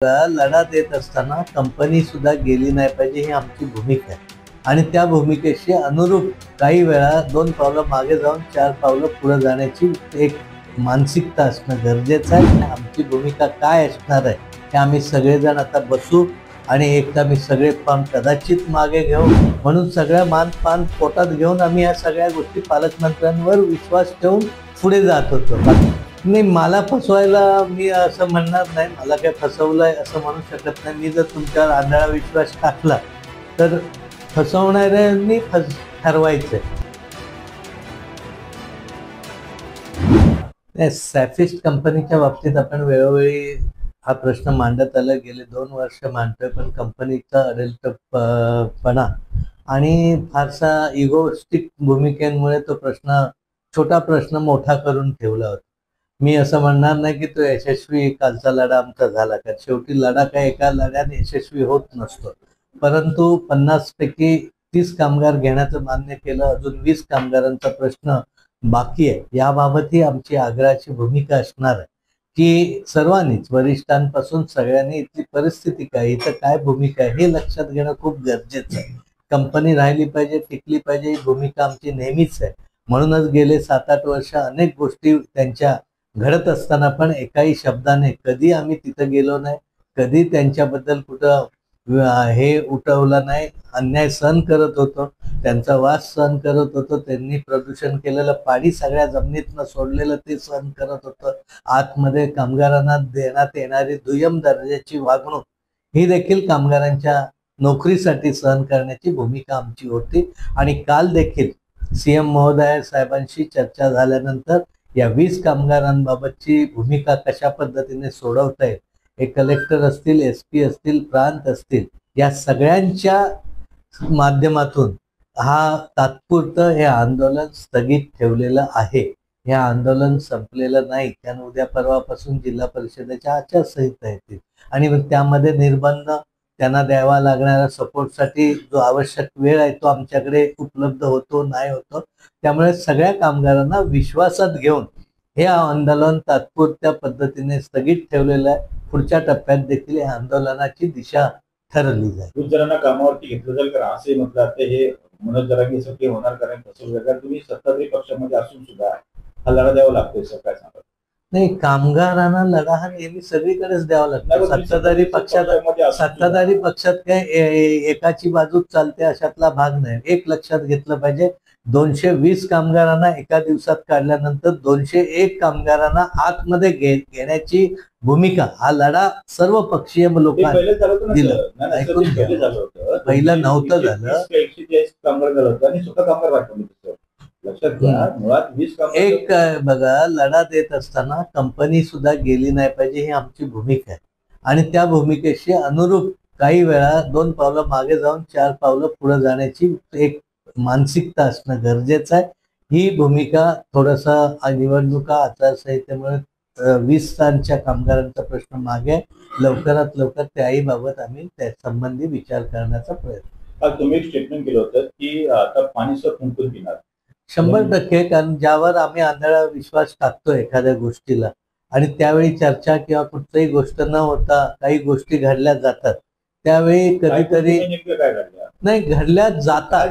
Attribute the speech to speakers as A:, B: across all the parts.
A: लढा देत असताना कंपनी सुद्धा गेली नाही पाहिजे ही आमची भूमिका आहे आणि त्या भूमिकेशी अनुरूप काही वेळा 2 पावलं मागे जाऊन 4 पावलं पुढे जाण्याची एक मानसिकता असणं गरजेचं आहे. आमची भूमिका काय असणार आहे हे आम्ही सगळेजण आता बसू आणि एकदा मी सगळे पान कदाचित मागे घेऊ, म्हणून सगळ्या मान पान पोटात घेऊन आम्ही या सगळ्या गोष्टी पालकमंत्र्यांवर विश्वास ठेवून पुढे जात होतो. नाही, मला फसवायला मी असं म्हणणार नाही, मला काय फसवलंय असं म्हणू शकत नाही. मी जर तुमच्यावर आंधळा विश्वास टाकला तर फसवणाऱ्यांनी ठरवायचंय. सॅफिस्ट कंपनीच्या बाबतीत आपण वेळोवेळी हा प्रश्न मांडत आला, गेले 2 वर्ष मांडतोय, पण कंपनीचा अडलटपणा आणि फारसा इगोस्टिक भूमिकेमुळे तो छोटा प्रश्न मोठा करून ठेवला होता. मी असं म्हणणार नाही की तो यशस्वी कालचा लढा आमचा झाला, कारण शेवटी लढा काय एका लढ्याने यशस्वी होत नसतो. परंतु 50 पैकी 30 कामगार घेण्याचं मान्य केलं, अजून 20 कामगारांचा प्रश्न बाकी आहे. याबाबतही आमची आग्रहाची भूमिका असणार आहे की सर्वांनीच, वरिष्ठांपासून सगळ्यांनी इथली परिस्थिती काय, इथं काय भूमिका आहे हे लक्षात घेणं खूप गरजेचं आहे. कंपनी राहिली पाहिजे, टिकली पाहिजे, ही भूमिका आमची नेहमीच आहे. म्हणूनच गेले 7-8 वर्ष अनेक गोष्टी त्यांच्या घडत असताना पण एकाही शब्दाने कधी आम्ही तिथं गेलो नाही, कधी त्यांच्याबद्दल कुठं हे उठवलं नाही. अन्याय सहन करत होतो, त्यांचा वास सहन करत होतो, त्यांनी प्रदूषण केलेलं पाणी सगळ्या जमिनीतनं सोडलेलं ते सहन करत होतं. आतमध्ये कामगारांना देण्यात येणारी दुय्यम दर्जाची वागणूक ही देखील कामगारांच्या नोकरीसाठी सहन करण्याची भूमिका आमची होती. आणि काल देखील सीएम महोदय साहेबांशी चर्चा झाल्यानंतर या 20 कामगारांबाबतची भूमिका कशा पद्धतीने सोडवता येईल, हे कलेक्टर असतील, SP असतील, प्रांत असतील, या सगळ्यांच्या माध्यमातून हा तात्पुरतं हे आंदोलन स्थगित ठेवलेलं आहे. हे आंदोलन संपलेलं नाही, कारण उद्या परवापासून जिल्हा परिषदेच्या आचारसंहिता येतील आणि मग त्यामध्ये निर्बंध, त्यांना द्यावा लागणाऱ्या सपोर्टसाठी जो आवश्यक वेळ आहे तो आमच्याकडे उपलब्ध होतो नाही होतो. त्यामुळे सगळ्या कामगारांना विश्वासात घेऊन हे आंदोलन तात्पुरत्या पद्धतीने स्थगित ठेवलेलं आहे. पुढच्या टप्प्यात देखील या आंदोलनाची दिशा ठरवली जाईल.
B: खूप जणांना कामावरती घेतलं जाईल, कारण असे म्हटलं जाते हे मनोज जरांगेसाठी होणार, कारण फसवणूक तुम्ही सत्ताधारी पक्षामध्ये असून सुद्धा हा लढा द्यावा लागतोय, सर काय सांगतात?
A: नाही, कामगारांना लढा हा नेहमी सगळीकडेच द्यावा लागतो. सत्ताधारी पक्षात काय एकाची बाजूच चालते अशातला भाग नाही. एक लक्षात घेतलं पाहिजे, 220 कामगारांना एका दिवसात काढल्यानंतर 201 कामगारांना आतमध्ये घेण्याची भूमिका, हा लढा सर्व पक्षीय लोकांनी दिलं. पहिलं नव्हतं झालं. एक बघा, लढा देत असताना कंपनी सुद्धा गेली नाही पाहिजे ही आमची भूमिका आहे आणि त्या भूमिकेशी अनुरूप काही वेळा 2 पावलं मागे जाऊन 4 पावलं पुढे जाण्याची एक मानसिकता असणं गरजेचं आहे. ही भूमिका थोडंसं निवडणुका आचारसंहितेमुळे 20 स्थानच्या कामगारांचा प्रश्न मागे, लवकरात लवकर त्याही बाबत आम्ही त्या संबंधी विचार करण्याचा प्रयत्न.
B: तुम्ही एक स्टेटमेंट केलं होतं की आता पाणी फुंकून पिणार.
A: 100%, कारण ज्यावर आम्ही आंधळा विश्वास टाकतो एखाद्या गोष्टीला आणि त्यावेळी चर्चा किंवा कुठलीही गोष्ट न होता काही गोष्टी घडल्या जातात, त्यावेळी कधीतरी नाही घडल्या जातात.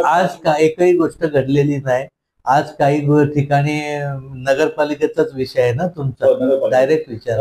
A: आज एकही गोष्ट घडलेली नाही. आज काही ठिकाणी नगरपालिकेचाच विषय आहे ना तुमचा, डायरेक्ट विचार.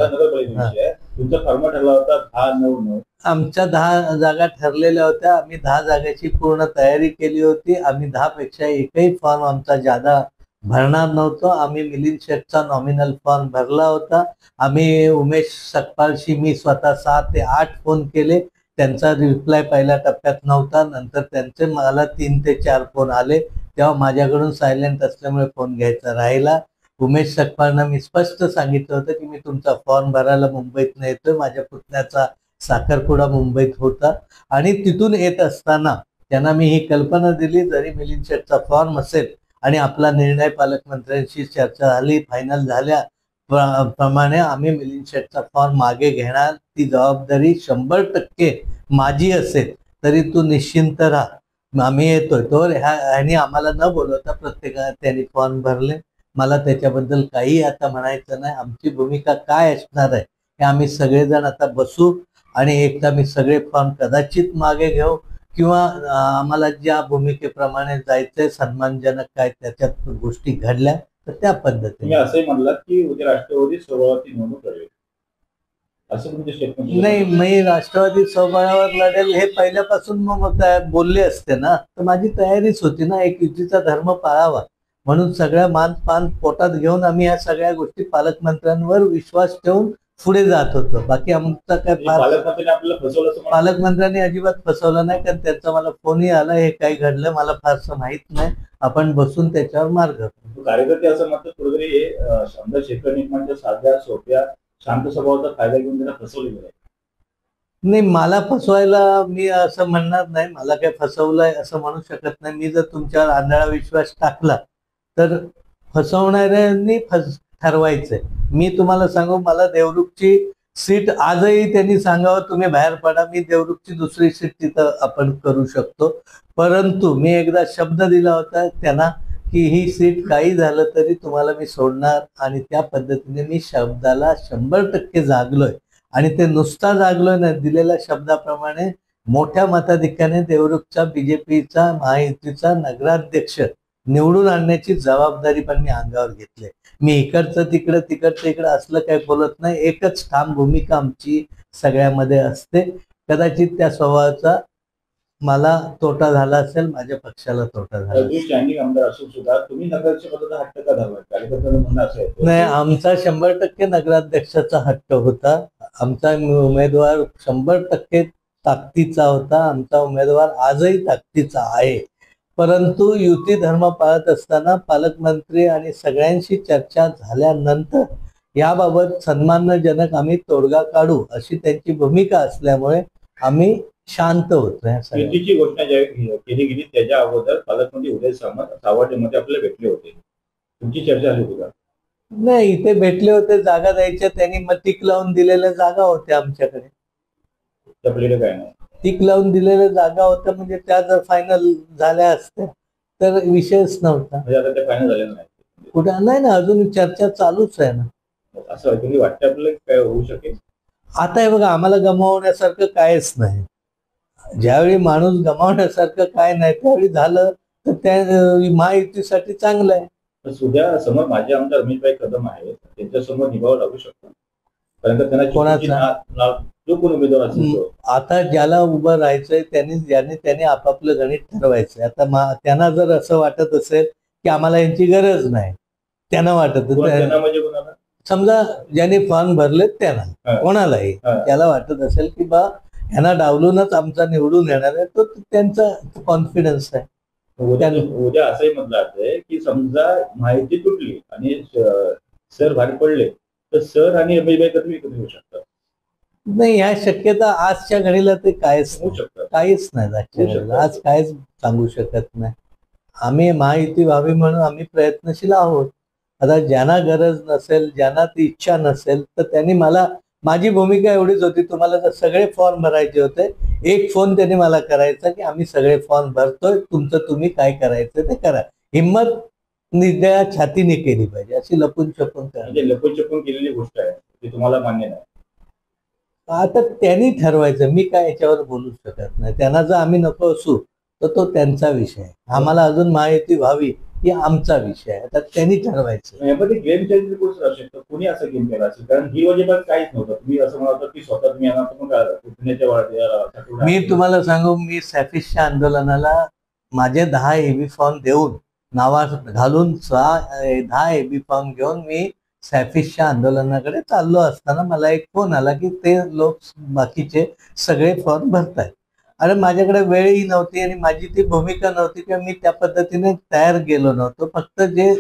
A: आमच्या 10 जागा ठरलेल्या होत्या, आम्ही 10 जागेची पूर्ण तयारी केली होती. आम्ही 10 पेक्षा एकही फॉर्म आमचा जादा भरणार नव्हतो. आम्ही मिलिंद शेठचा नॉमिनल फॉर्म भरला होता. आम्ही उमेश सकपालशी मी स्वतः 7 ते 8 फोन केले, त्यांचा रिप्लाय पहिल्या टप्प्यात नव्हता. नंतर त्यांचे मला 3 ते 4 फोन आले, तेव्हा माझ्याकडून सायलेंट असल्यामुळे फोन घ्यायचा राहिला. उमेश सकपालनं मी स्पष्ट सांगितलं होतं की मी तुमचा फॉर्म भरायला मुंबईतनं येतोय, माझ्या पुतण्याचा साखरपुडा मुंबईत होता आणि तिथून येत असताना त्यांना मी ही कल्पना दिली, जरी मिलिंद शेठचा फॉर्म असेल आणि आपला निर्णय पालकमंत्र्यांशी चर्चा झाली, फायनल झाल्या प्रमाणे आम्ही मिलिंद शेठचा फॉर्म मागे घेणार, ती जबाबदारी 100% माझी असेल, तरी तू निश्चिंत राहा, आम्ही येतोय. तो ह्यानी आम्हाला न बोलवता प्रत्येकाने त्यांनी फॉर्म भरले. मला त्याच्याबद्दल काही आता म्हणायचं नाही. आमची भूमिका काय असणार आहे की आम्ही सगळेजण आता बसू आणि एकदा मी सगळे फॉर्म कदाचित मागे घेऊ किंवा आम्हाला ज्या भूमिकेप्रमाणे जायचंय सन्मानजनक काय त्याच्यात गोष्टी घडल्या तर त्या
B: तुम्ही
A: पद्धतीने.
B: असंही म्हणलात की उद्या राष्ट्रवादी स्वभावाची निवडणूक लढवेल, असं तुमचे स्टेटमेंट.
A: नाही, मी राष्ट्रवादी स्वबळावर लढेल हे पहिल्यापासून मग बोलले असते ना, तर माझी तयारीच होती ना, एक युतीचा धर्म पाळावा म्हणून सगळ्या मान पान पोटात घेऊन आम्ही या सगळ्या गोष्टी पालकमंत्र्यांवर विश्वास ठेवून पुढे जात होतो. बाकी आमचा काय फार
B: पालकमंत्र्यांनी आपल्याला फसवलं असं म्हणतात.
A: पालकमंत्र्यांनी अजिबात फसवलं नाही, कारण त्यांचा मला फोनही आला, हे काय घडलं मला फारसं माहित नाही, आपण बसून त्याच्यावर मार्ग काढू.
B: कार्यकर्ते असं म्हणतात कुठेतरी हे आमदार शेखर निकमांच्या साध्या सोप्या शांत स्वभावाचा फायदा घेऊन त्यांना फसवले गेले.
A: नाही, मला फसवायला मी असं म्हणणार नाही, मला काय फसवलंय असं म्हणू शकत नाही. मी जर तुमच्यावर आंधळा विश्वास टाकला तर फसवणाऱ्यांनी ठरवायचंय. मी तुम्हाला सांगू, मला देवरुखची सीट आजही त्यांनी सांगावं तुम्ही बाहेर पडा, मी देवरुखची दुसरी सीट तिथं आपण करू शकतो. परंतु मी एकदा शब्द दिला होता त्यांना की ही सीट काही झालं तरी तुम्हाला मी सोडणार, आणि त्या पद्धतीने मी शब्दाला 100% जागलोय. आणि ते नुसता जागलोय ना, दिलेल्या शब्दाप्रमाणे मोठ्या मताधिक्याने देवरुखचा बीजेपीचा महायुतीचा नगराध्यक्ष निवडून आणण्याची जबाबदारी पण मी अंगावर घेतली. मी इकडचं तिकडचं असलं काही बोलत नाही. एकच ठाम भूमिका आमची सगळ्यामध्ये असते. कदाचित त्या स्वभावाचा मला तोटा झाला असेल, माझ्या पक्षाला तोटा झाला.
B: स्टँडिंग आमदार असून सुद्धा तुम्ही नगराध्यक्षपदाचा हट्ट का धरला? कार्यकर्त्यांचं म्हणणं असं आहे.
A: नाही, आमचा 100% नगराध्यक्षाचा हट्ट होता. आमचा उमेदवार 100% ताकदीचा होता. आमचा उमेदवार आजही ताकदीचा आहे. परंतु युती धर्म पाळत असताना पालकमंत्री आणि सगळ्यांशी चर्चा झाल्यानंतर याबाबत सन्मानजनक आम्ही तोडगा काढू अशी त्यांची भूमिका असल्यामुळे आम्ही शांत होतो.
B: युतीची घोषणा ज्यावेळी केली गेली त्याच्या अगोदर पालकमंत्री उदय सामंत सावटेमध्ये आपल्याला भेटले होते. तुमची चर्चा झाली होती का?
A: नाही, इथे भेटले होते, जागा द्यायच्या, त्यांनी मग टिक लावून दिलेल्या जागा होत्या आमच्याकडे.
B: आपल्याकडे काय नाही,
A: टिक लावून दिलेल्या जागा होत्या, म्हणजे त्या जर फायनल झाल्या असत्या तर विषयच नव्हता.
B: म्हणजे आता ते फायनल झालेलं नाही.
A: कुठे नाही ना, अजून चर्चा चालूच आहे ना.
B: असं तुम्ही वाटतं आपल्याला काय होऊ शकेल?
A: आता हे बघा, आम्हाला गमावण्यासारखं कायच नाही. ज्यावेळी माणूस गमावण्यासारखं काय नाही त्यावेळी झालं तर त्या महायुतीसाठी चांगलं आहे.
B: उद्या समोर माझे आमदार रमेशभाई कदम आहेत, त्यांच्या समोर निभाव लागू शकतो, कारण का त्यांना
A: कोणाचा?
B: जो कोण उमेदवार असेल तो.
A: आता ज्याला उभं राहायचंय त्यांनी आपापलं गणित ठरवायचंय. आता त्यांना जर असं वाटत असेल की आम्हाला यांची गरज नाही, त्यांना वाटत
B: म्हणजे कोणाला?
A: समजा ज्यांनी फॉर्म भरलेत त्यांना, कोणालाही त्याला वाटत असेल की बा ह्यांना डावलूनच आमचा निवडून येणार आहे, तो त्यांचा कॉन्फिडन्स आहे.
B: उद्या असंही म्हटलं जातंय की समजा माहिती तुटली आणि सर बाहेर पडले तर सर आणि रमेशभाई कधी एकत्र येऊ शकतात.
A: नाही, ह्या शक्यता आजच्या घडीला ते काहीच
B: होऊ शकतात.
A: काहीच नाही. आजच्या घडीला आज काहीच सांगू शकत नाही. आम्ही महायुती व्हावी म्हणून आम्ही प्रयत्नशील आहोत. आता ज्यांना गरज नसेल, ज्यांना ती इच्छा नसेल, तर त्यांनी माझी भूमिका एवढीच होती, तुम्हाला जर सगळे फॉर्म भरायचे होते, एक फोन त्यांनी मला करायचा की आम्ही सगळे फॉर्म भरतोय, तुमचं तुम्ही काय करायचं ते करा. हिंमत निद्या छातीने केली पाहिजे, अशी लपून छपून करा.
B: म्हणजे लपून छपून केलेली गोष्ट आहे ती तुम्हाला मान्य नाही.
A: आता त्यांनी ठरवायचं, मी काय याच्यावर बोलू शकत नाही. त्यांना जर आम्ही नको असू तर तो त्यांचा विषय आहे. आम्हाला अजून महायुती व्हावी ही आमचा विषय आहे. आता त्यांनी ठरवायचं.
B: यामध्ये गेम चेंजर कोर्स असू शकतो, कोणी असं गेम केला असेल, कारण ही वजह काहीच नव्हतं. तुम्ही असं म्हणत की स्वतः तुम्ही
A: मी तुम्हाला सांगू, मी सॅफिशच्या आंदोलनाला माझे 10 एबी फॉर्म देऊन नावा घालून 10 एबी फॉर्म घेऊन मी सॅफिशच्या आंदोलनाकडे चाललो असताना मला एक फोन आला की ते लोक बाकीचे सगळे फॉर्म भरतायत. अरे माझ्याकडे वेळही नव्हती आणि माझी ती भूमिका नव्हती किंवा मी त्या पद्धतीने तयार गेलो नव्हतो. फक्त जे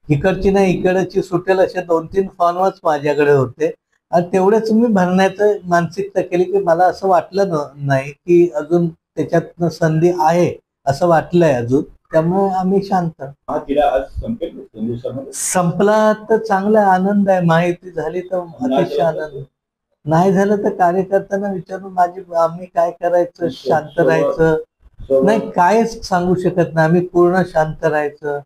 A: इकडची नाही इकडची सुटेल असे 2-3 फॉर्मच माझ्याकडे होते आणि तेवढेच मी भरण्याचं मानसिकता केली की मला असं वाटलं नाही की अजून त्याच्यातनं संधी आहे असं वाटलंय अजून. त्यामुळे आम्ही शांत. संपला तर चांगला आनंद आहे. माहिती झाली तर अतिशय आनंद. नाही झालं तर कार्यकर्त्यांना विचारून आम्ही काय करायचं, शांत राहायचं नाही, कायच सांगू शकत नाही. आम्ही पूर्ण शांत राहायचं,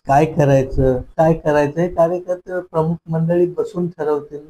A: काय करायचं हे कार्यकर्ते प्रमुख मंडळी बसून ठरवतील.